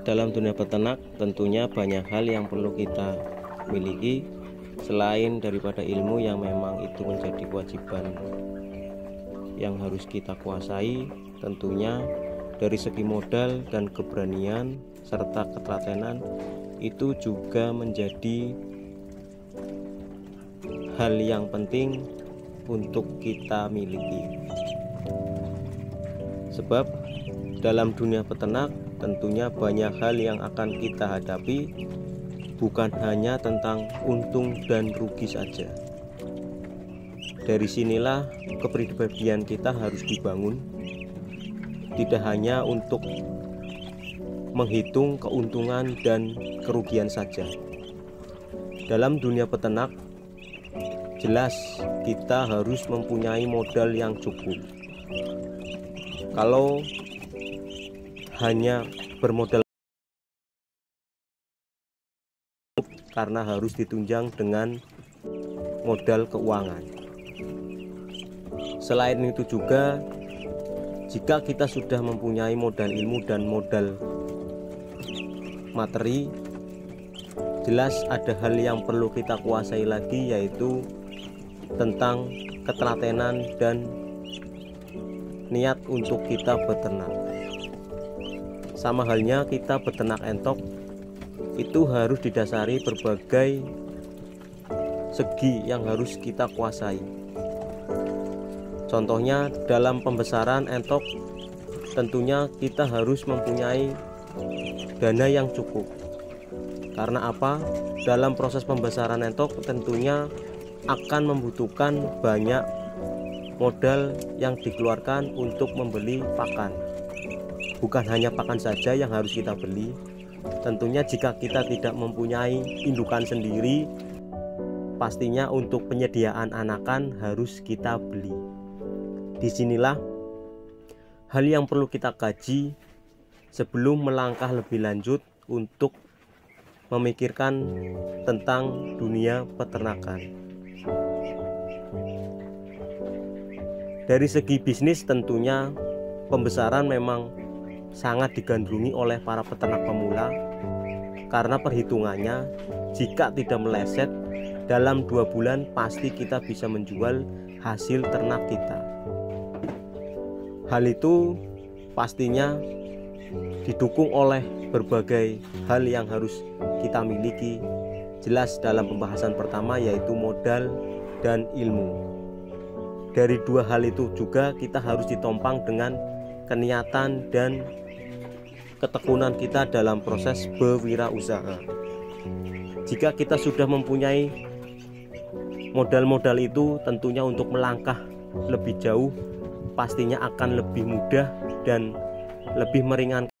Dalam dunia peternak tentunya banyak hal yang perlu kita miliki selain daripada ilmu yang memang itu menjadi kewajiban yang harus kita kuasai. Tentunya dari segi modal dan keberanian serta ketelatenan itu juga menjadi hal yang penting untuk kita miliki. Sebab dalam dunia peternak tentunya banyak hal yang akan kita hadapi, bukan hanya tentang untung dan rugi saja. Dari sinilah kepribadian kita harus dibangun, tidak hanya untuk menghitung keuntungan dan kerugian saja. Dalam dunia peternak jelas kita harus mempunyai modal yang cukup. Kalau hanya bermodal karena harus ditunjang dengan modal keuangan. Selain itu juga, jika kita sudah mempunyai modal ilmu dan modal materi, jelas ada hal yang perlu kita kuasai lagi, yaitu tentang ketelatenan dan niat untuk kita beternak. Sama halnya kita beternak entok, itu harus didasari berbagai segi yang harus kita kuasai. Contohnya dalam pembesaran entok tentunya kita harus mempunyai dana yang cukup. Karena apa? Dalam proses pembesaran entok tentunya akan membutuhkan banyak modal yang dikeluarkan untuk membeli pakan. Bukan hanya pakan saja yang harus kita beli. Tentunya jika kita tidak mempunyai indukan sendiri, pastinya untuk penyediaan anakan harus kita beli. Disinilah hal yang perlu kita kaji sebelum melangkah lebih lanjut untuk memikirkan tentang dunia peternakan. Dari segi bisnis tentunya pembesaran memang sangat digandrungi oleh para peternak pemula, karena perhitungannya jika tidak meleset dalam 2 bulan pasti kita bisa menjual hasil ternak kita. Hal itu pastinya didukung oleh berbagai hal yang harus kita miliki. Jelas dalam pembahasan pertama yaitu modal dan ilmu. Dari 2 hal itu juga kita harus ditompang dengan keniatan dan ketekunan kita dalam proses berwirausaha. Jika kita sudah mempunyai modal-modal itu, tentunya untuk melangkah lebih jauh pastinya akan lebih mudah dan lebih meringankan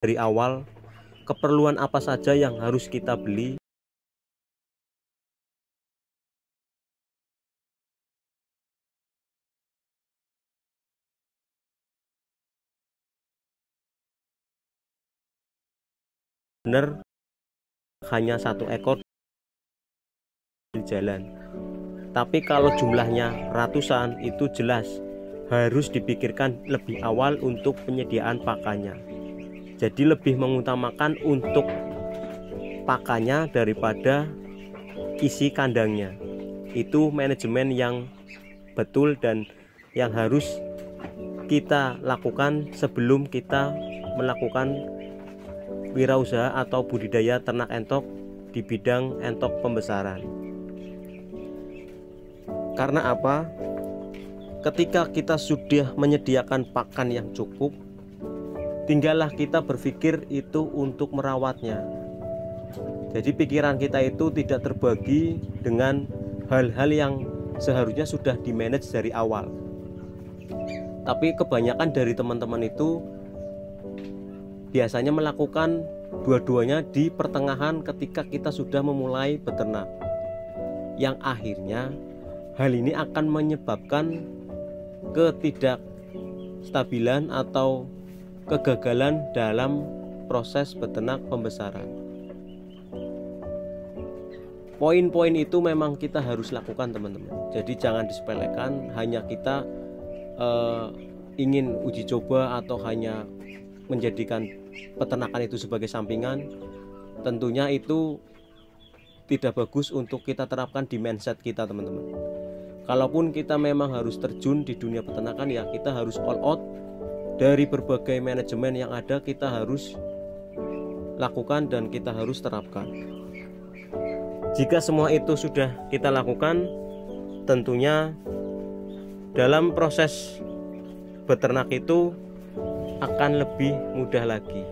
dari awal. Keperluan apa saja yang harus kita beli, benar hanya 1 ekor di jalan. Tapi kalau jumlahnya ratusan, itu jelas harus dipikirkan lebih awal untuk penyediaan pakannya. Jadi lebih mengutamakan untuk pakannya daripada isi kandangnya. Itu manajemen yang betul dan yang harus kita lakukan sebelum kita melakukan wirausaha atau budidaya ternak entok di bidang entok pembesaran. Karena apa? Ketika kita sudah menyediakan pakan yang cukup, tinggallah kita berpikir itu untuk merawatnya. Jadi pikiran kita itu tidak terbagi dengan hal-hal yang seharusnya sudah di-manage dari awal. Tapi kebanyakan dari teman-teman itu biasanya melakukan dua-duanya di pertengahan ketika kita sudah memulai beternak, yang akhirnya hal ini akan menyebabkan ketidakstabilan atau kegagalan dalam proses beternak pembesaran. poin-poin itu memang kita harus lakukan teman-teman. Jadi jangan disepelekan hanya kita ingin uji coba atau hanya menjadikan peternakan itu sebagai sampingan. Tentunya itu tidak bagus untuk kita terapkan di mindset kita teman-teman. Kalaupun kita memang harus terjun di dunia peternakan, ya kita harus all out. Dari berbagai manajemen yang ada kita harus lakukan dan kita harus terapkan. Jika semua itu sudah kita lakukan, tentunya dalam proses beternak itu akan lebih mudah lagi.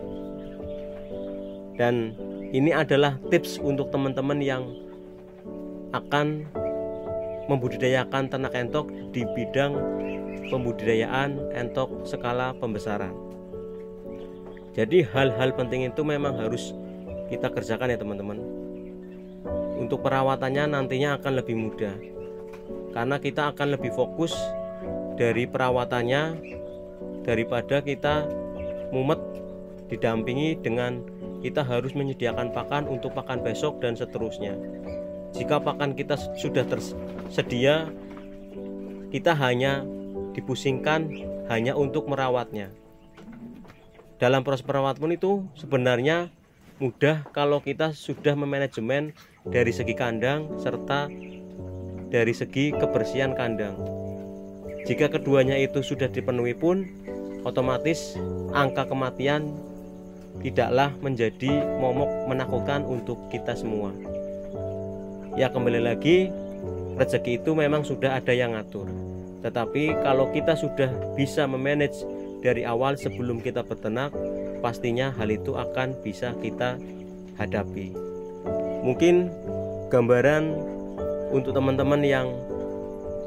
Dan ini adalah tips untuk teman-teman yang akan membudidayakan ternak entok di bidang pembudidayaan entok skala pembesaran. Jadi hal-hal penting itu memang harus kita kerjakan ya teman-teman. Untuk perawatannya nantinya akan lebih mudah, karena kita akan lebih fokus dari perawatannya daripada kita mumet didampingi dengan kita harus menyediakan pakan untuk pakan besok dan seterusnya. Jika pakan kita sudah tersedia, kita hanya dipusingkan hanya untuk merawatnya. Dalam proses perawatan pun itu sebenarnya mudah kalau kita sudah memanajemen dari segi kandang serta dari segi kebersihan kandang. Jika keduanya itu sudah dipenuhi pun, otomatis angka kematian tidaklah menjadi momok menakutkan untuk kita semua. Ya kembali lagi, rezeki itu memang sudah ada yang ngatur. Tetapi kalau kita sudah bisa memanage dari awal sebelum kita beternak, pastinya hal itu akan bisa kita hadapi. Mungkin gambaran untuk teman-teman yang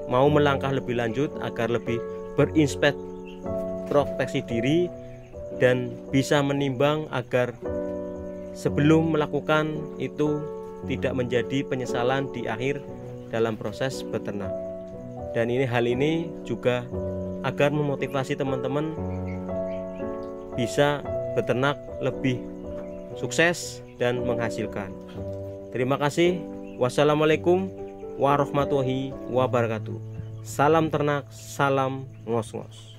mau melangkah lebih lanjut agar lebih berintrospeksi diri dan bisa menimbang agar sebelum melakukan itu tidak menjadi penyesalan di akhir dalam proses beternak. Dan hal ini juga agar memotivasi teman-teman bisa beternak lebih sukses dan menghasilkan. Terima kasih. Wassalamualaikum warahmatullahi wabarakatuh. Salam ternak, salam ngos-ngos.